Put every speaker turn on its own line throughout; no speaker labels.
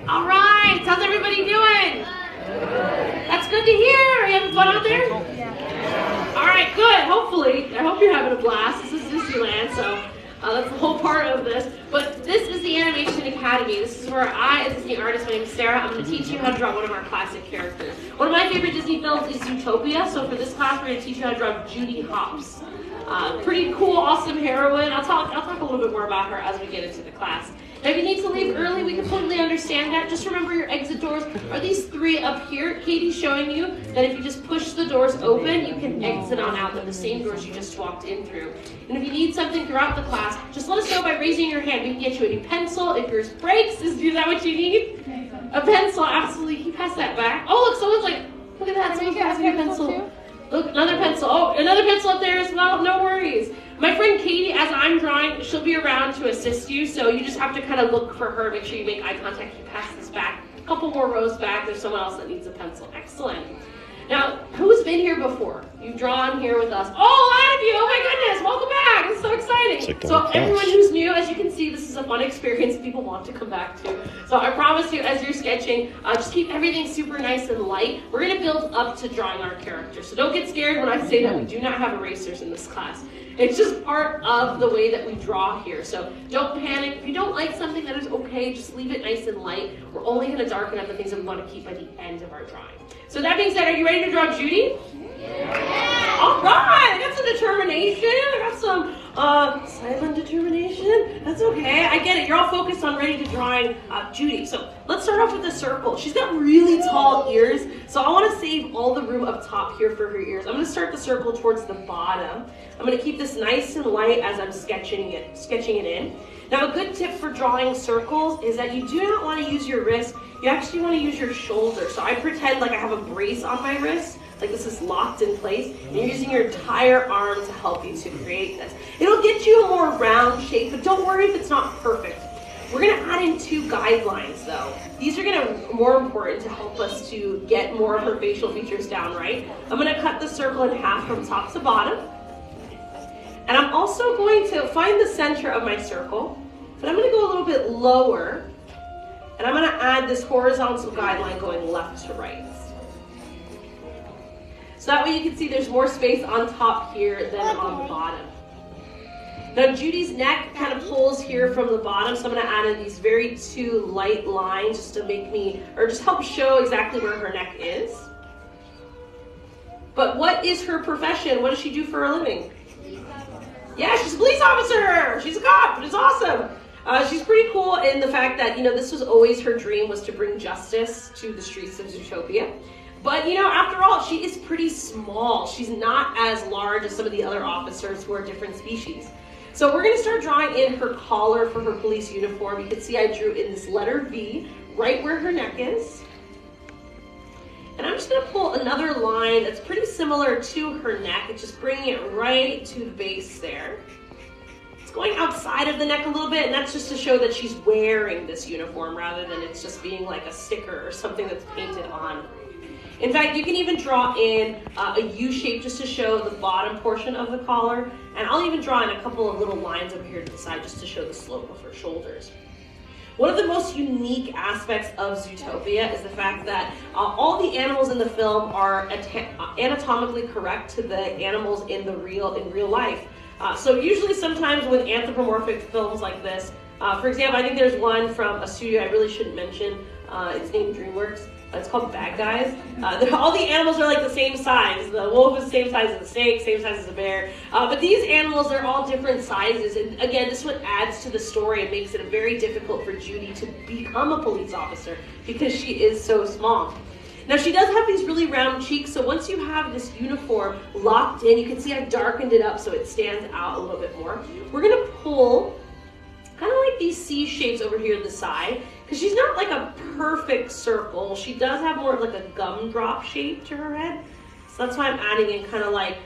All right, how's everybody doing? That's good to hear. Are you having fun out there? Yeah. All right, good. Hopefully, I hope you're having a blast. This is Disneyland, so that's the whole part of this. But this is the Animation Academy. This is where I, as a Disney artist, my name is Sarah, I'm going to teach you how to draw one of our classic characters. One of my favorite Disney films is Zootopia, so for this class, we're going to teach you how to draw Judy Hopps. Pretty cool, awesome heroine. I'll talk a little bit more about her as we get into the class. Now, if you need to leave early, we completely understand that. Just remember your exit doors are these three up here. Katie's showing you that if you just push the doors open, you can exit on out the same doors you just walked in through. And if you need something throughout the class, just let us know by raising your hand. We can get you a new pencil. If yours breaks, is that what you need? A pencil, absolutely. Can you pass that back? Oh, look, someone's like, look at that. Someone has a new pencil. Look, another pencil. Oh, another pencil up there as well. No worries. My friend Katie, as I'm drawing, she'll be around to assist you, so you just have to kind of look for her, make sure you make eye contact, you pass this back. A couple more rows back, there's someone else that needs a pencil. Excellent. Now, who's been here before? You've drawn here with us. Oh, a lot of you! Oh my goodness, welcome back! It's so exciting. So everyone who's new, as you can see, this is a fun experience people want to come back to. So I promise you, as you're sketching, just keep everything super nice and light. We're going to build up to drawing our character. So don't get scared when I say that we do not have erasers in this class. It's just part of the way that we draw here. So don't panic. If you don't like something, that is okay. Just leave it nice and light. We're only going to darken up the things that we want to keep by the end of our drawing. So that being said, are you ready to draw Judy? Yeah. All right. I got some determination. I got some silent determination. That's okay. I get it. You're all focused on ready to drawing Judy. So let's start off with a circle. She's got really tall ears, so I want to save all the room up top here for her ears. I'm going to start the circle towards the bottom. I'm going to keep this nice and light as I'm sketching it in. Now, a good tip for drawing circles is that you do not want to use your wrist. You actually want to use your shoulder. So I pretend like I have a brace on my wrist, like this is locked in place, and you're using your entire arm to help you to create this. It'll get you a more round shape, but don't worry if it's not perfect. We're going to add in 2 guidelines, though. These are going to be more important to help us to get more of her facial features down, right? I'm going to cut the circle in half from top to bottom. And I'm also going to find the center of my circle, but I'm going to go a little bit lower, and I'm going to add this horizontal guideline going left to right. So that way you can see there's more space on top here than on the bottom. Now Judy's neck kind of pulls here from the bottom, so I'm going to add in these very 2 light lines just to make me, or just help show exactly where her neck is. But what is her profession? What does she do for a living? Yeah, she's a police officer. She's a cop. It's awesome. She's pretty cool in the fact that, this was always her dream, was to bring justice to the streets of Zootopia. But, after all, she is pretty small. She's not as large as some of the other officers who are different species. So we're going to start drawing in her collar for her police uniform. You can see I drew in this letter V right where her neck is. And I'm just going to pull another line that's pretty similar to her neck. It's just bringing it right to the base there. It's going outside of the neck a little bit, and that's just to show that she's wearing this uniform rather than it's just being like a sticker or something that's painted on. In fact, you can even draw in a U shape just to show the bottom portion of the collar. And I'll even draw in a couple of little lines over here to the side just to show the slope of her shoulders. One of the most unique aspects of Zootopia is the fact that all the animals in the film are anatomically correct to the animals in real life. So usually sometimes with anthropomorphic films like this, for example, I think there's one from a studio I really shouldn't mention. It's named DreamWorks. It's called Bad Guys. All the animals are like the same size. The wolf is the same size as the snake, same size as the bear. But these animals are all different sizes. And again, this one adds to the story and makes it very difficult for Judy to become a police officer because she is so small. Now she does have these really round cheeks, so once you have this uniform locked in, you can see I've darkened it up so it stands out a little bit more. We're gonna pull kind of like these C shapes over here to the side, because she's not like a perfect circle. She does have more of like a gumdrop shape to her head. So that's why I'm adding in kind of like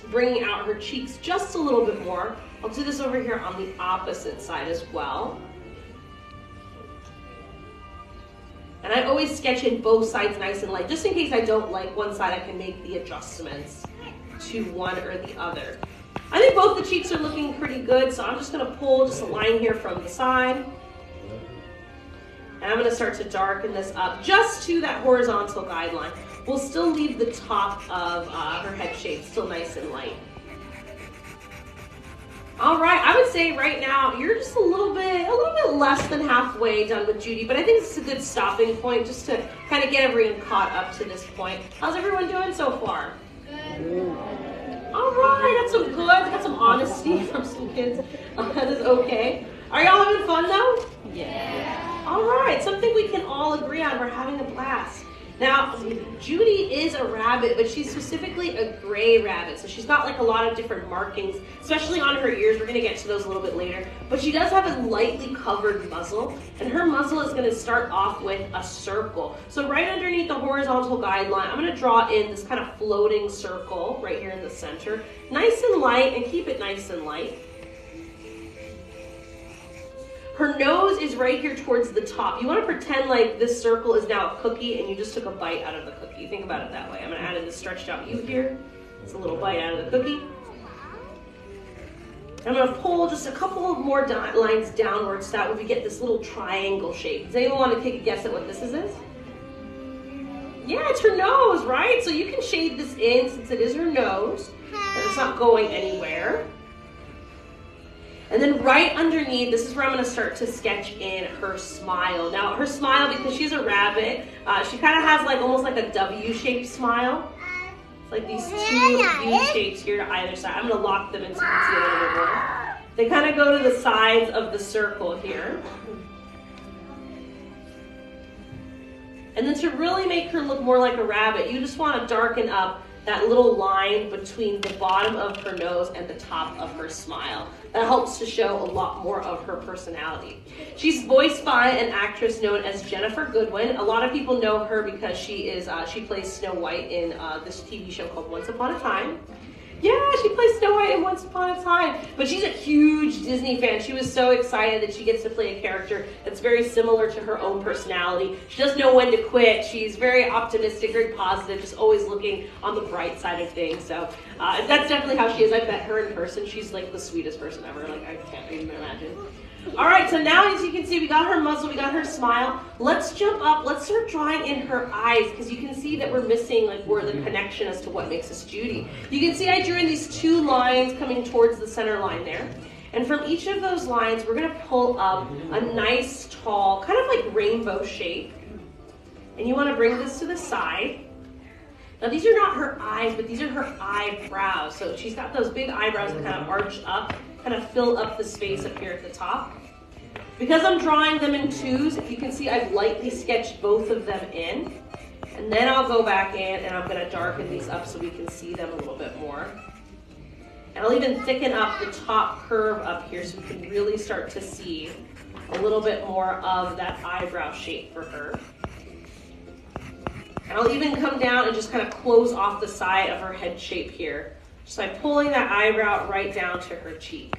bringing out her cheeks just a little bit more. I'll do this over here on the opposite side as well. And I always sketch in both sides nice and light. Just in case I don't like one side, I can make the adjustments to one or the other. I think both the cheeks are looking pretty good, so I'm just going to pull just a line here from the side. And And I'm gonna start to darken this up just to that horizontal guideline. We'll still leave the top of her head shape still nice and light. All right, I would say right now you're just a little bit less than halfway done with Judy, but I think this is a good stopping point just to kind of get everyone caught up to this point. How's everyone doing so far? Good. All right, that's some good. Got some honesty from some kids. That is okay. Are y'all having fun though? Yeah. All right, something we can all agree on. We're having a blast. Now, Judy is a rabbit, but she's specifically a gray rabbit. So she's got like a lot of different markings, especially on her ears. We're gonna get to those a little bit later. But she does have a lightly covered muzzle, and her muzzle is gonna start off with a circle. So right underneath the horizontal guideline, I'm gonna draw in this kind of floating circle right here in the center. Nice and light, and keep it nice and light. Her nose is right here towards the top. You want to pretend like this circle is now a cookie and you just took a bite out of the cookie. Think about it that way. I'm going to add in this stretched out U here. It's a little bite out of the cookie. I'm going to pull just a couple of more lines downwards so that way we get this little triangle shape. Does anyone want to take a guess at what this is? Yeah, it's her nose, right? So you can shade this in since it is her nose and it's not going anywhere. And then right underneath, this is where I'm going to start to sketch in her smile. Now, her smile, because she's a rabbit, she kind of has like almost like a W-shaped smile. It's like these two U shapes here to either side. I'm going to lock them in so you can see a little bit more. They kind of go to the sides of the circle here. And then to really make her look more like a rabbit, you just want to darken up that little line between the bottom of her nose and the top of her smile. That helps to show a lot more of her personality. She's voiced by an actress known as Jennifer Goodwin. A lot of people know her because she plays Snow White in this TV show called Once Upon a Time. Yeah, she plays Snow White in Once Upon a Time. But she's a huge Disney fan. She was so excited that she gets to play a character that's very similar to her own personality. She doesn't know when to quit. She's very optimistic, very positive, just always looking on the bright side of things. So that's definitely how she is. I met her in person. She's like the sweetest person ever. Like, I can't even imagine. All right, so now as you can see, we got her muzzle, we got her smile. Let's jump up, let's start drawing in her eyes, because you can see that we're missing like where the connection as to what makes us Judy. You can see I drew in these two lines coming towards the center line there. And from each of those lines, we're gonna pull up a nice, tall, kind of like rainbow shape. And you wanna bring this to the side. Now these are not her eyes, but these are her eyebrows. So she's got those big eyebrows that kind of arch up, kind of fill up the space up here at the top. Because I'm drawing them in twos, if you can see I've lightly sketched both of them in. And then I'll go back in and I'm gonna darken these up so we can see them a little bit more. And I'll even thicken up the top curve up here so we can really start to see a little bit more of that eyebrow shape for her. And I'll even come down and just kind of close off the side of her head shape here, just by pulling that eyebrow right down to her cheek.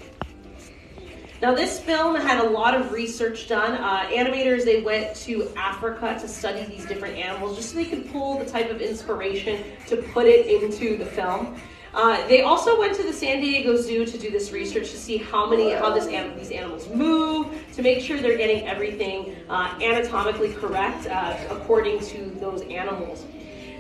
Now this film had a lot of research done. Animators, they went to Africa to study these different animals just so they could pull the type of inspiration to put it into the film. They also went to the San Diego Zoo to do this research to see how these animals move, to make sure they're getting everything anatomically correct according to those animals.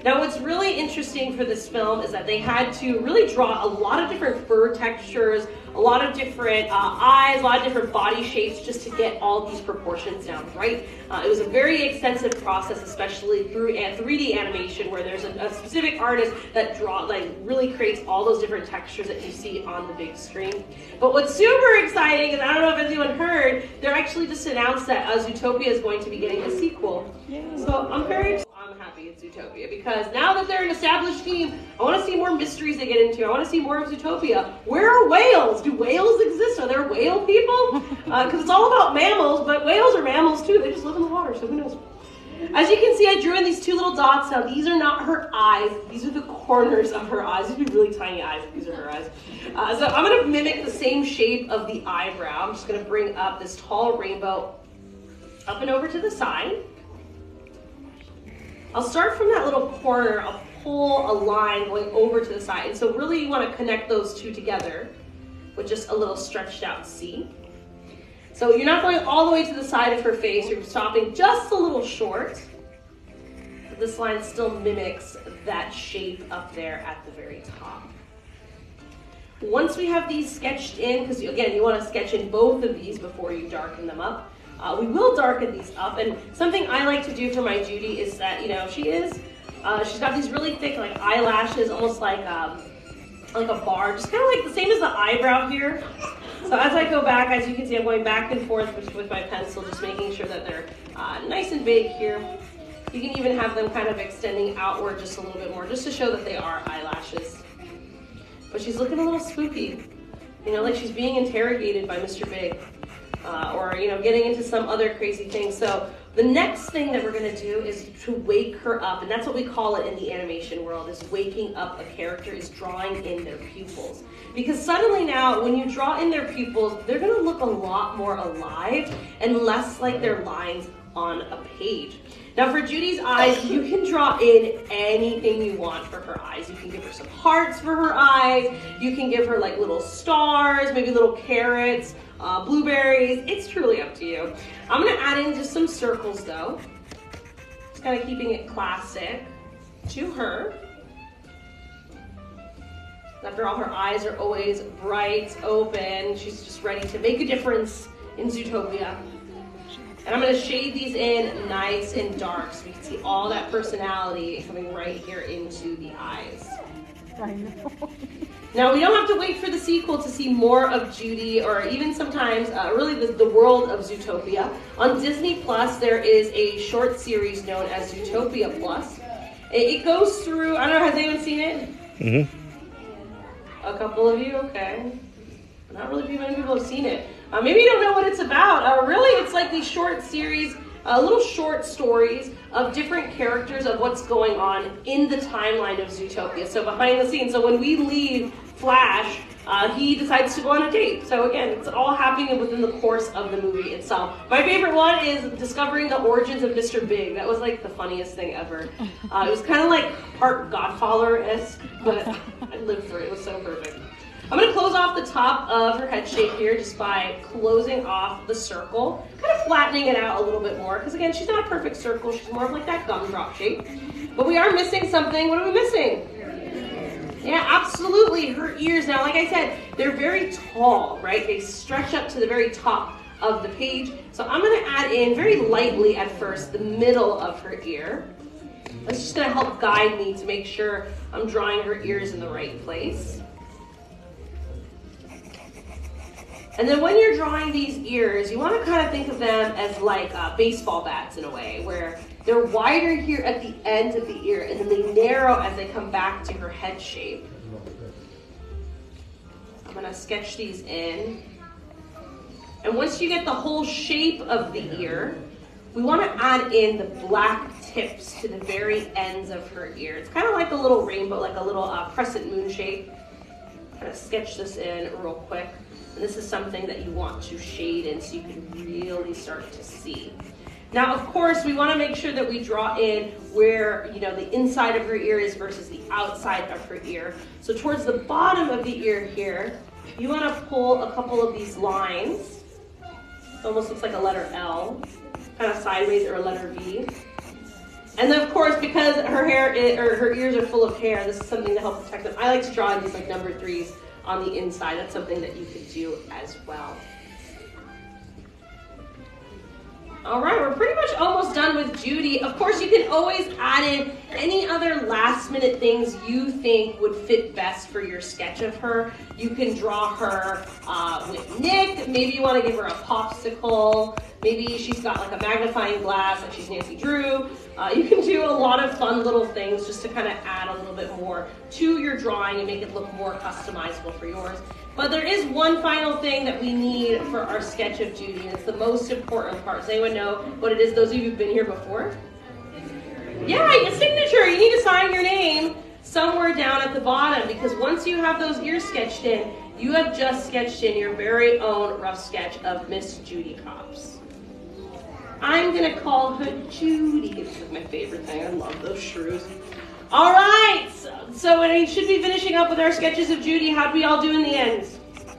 Now what's really interesting for this film is that they had to really draw a lot of different fur textures, a lot of different eyes, a lot of different body shapes just to get all these proportions down right. It was a very extensive process, especially through 3D animation, where there's a specific artist that really creates all those different textures that you see on the big screen. But what's super exciting, and I don't know if anyone heard, they're actually just announced that Zootopia is going to be getting a sequel. Yeah. So I'm happy it's Zootopia, because now that they're an established team, I want to see more mysteries they get into. I want to see more of Zootopia. Where are whales? Do whales exist? Are there whale people? Because it's all about mammals, but whales are mammals too. They just live in the water, so who knows? As you can see, I drew in these two little dots. Now, these are not her eyes. These are the corners of her eyes. These would be really tiny eyes. These are her eyes. So I'm going to mimic the same shape of the eyebrow. I'm just going to bring up this tall rainbow up and over to the side. I'll start from that little corner. I'll pull a line going over to the side. And so really you want to connect those two together with just a little stretched out C. So you're not going all the way to the side of her face. You're stopping just a little short. But this line still mimics that shape up there at the very top. Once we have these sketched in, because again, you want to sketch in both of these before you darken them up. We will darken these up, and something I like to do for my Judy is that, you know, she's got these really thick like eyelashes, almost like a bar, just kind of like the same as the eyebrow here. So as I go back, as you can see, I'm going back and forth with my pencil, just making sure that they're nice and big here. You can even have them kind of extending outward just a little bit more, just to show that they are eyelashes. But she's looking a little spooky, you know, like she's being interrogated by Mr. Big, or, you know, getting into some other crazy thing. So the next thing that we're going to do is to wake her up, and that's what we call it in the animation world, is waking up a character, is drawing in their pupils. Because suddenly now, when you draw in their pupils, they're going to look a lot more alive and less like they're lines on a page. Now for Judy's eyes, you can draw in anything you want for her eyes. You can give her some hearts for her eyes. You can give her like little stars, maybe little carrots, blueberries. It's truly up to you. I'm going to add in just some circles though. Just kind of keeping it classic to her. After all, her eyes are always bright, open. She's just ready to make a difference in Zootopia. And I'm going to shade these in nice and dark so we can see all that personality coming right here into the eyes.
I know.
Now, we don't have to wait for the sequel to see more of Judy, or even sometimes really the world of Zootopia. On Disney Plus, there is a short series known as Zootopia Plus. It goes through, I don't know, has anyone seen it?
Mm-hmm.
A couple of you? Okay. Not really many people have seen it. Maybe you don't know what it's about. Really, it's like these short series, little short stories of different characters of what's going on in the timeline of Zootopia. So behind the scenes. So when we leave Flash, he decides to go on a date. So again, it's all happening within the course of the movie itself. My favorite one is discovering the origins of Mr. Big. That was like the funniest thing ever. It was kind of like part Godfather-esque, but I lived through it. It was so perfect. I'm going to close off the top of her head shape here just by closing off the circle, kind of flattening it out a little bit more, because again, she's not a perfect circle, she's more of like that gumdrop shape. But we are missing something. What are we missing? Yeah, absolutely, her ears. Now, like I said, they're very tall, right? They stretch up to the very top of the page. So I'm going to add in very lightly at first the middle of her ear. That's just going to help guide me to make sure I'm drawing her ears in the right place. And then when you're drawing these ears, you want to kind of think of them as like baseball bats in a way, where they're wider here at the end of the ear, and then they narrow as they come back to her head shape. I'm going to sketch these in. And once you get the whole shape of the ear, we want to add in the black tips to the very ends of her ear. It's kind of like a little rainbow, like a little crescent moon shape. Kind of sketch this in real quick. And this is something that you want to shade in so you can really start to see. Now, of course, we want to make sure that we draw in where, you know, the inside of her ear is versus the outside of her ear. So towards the bottom of the ear here, you want to pull a couple of these lines. It almost looks like a letter L, kind of sideways, or a letter V. And then, of course, because her hair or her ears are full of hair, this is something to help protect them. I like to draw in these like number 3s on the inside. That's something that you could do as well. All right, we're pretty much almost done with Judy. Of course, you can always add in any other last minute things you think would fit best for your sketch of her. You can draw her with Nick. Maybe you want to give her a popsicle. Maybe she's got like a magnifying glass, like she's Nancy Drew. You can do a lot of fun little things just to kind of add a little bit more to your drawing and make it look more customizable for yours. But there is one final thing that we need for our sketch of Judy, and it's the most important part. Does anyone know what it is, those of you who've been here before? Yeah, a signature. You need to sign your name somewhere down at the bottom, because once you have those ears sketched in, you have just sketched in your very own rough sketch of Miss Judy Copps. I'm going to call her Judy. It's like my favorite thing. I love those shrews. All right. So we should be finishing up with our sketches of Judy. How'd we all do in the end?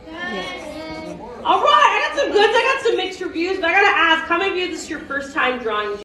Yes.
All right, I got some goods. I got some mixed reviews, but I gotta ask, how many of you this is your first time drawing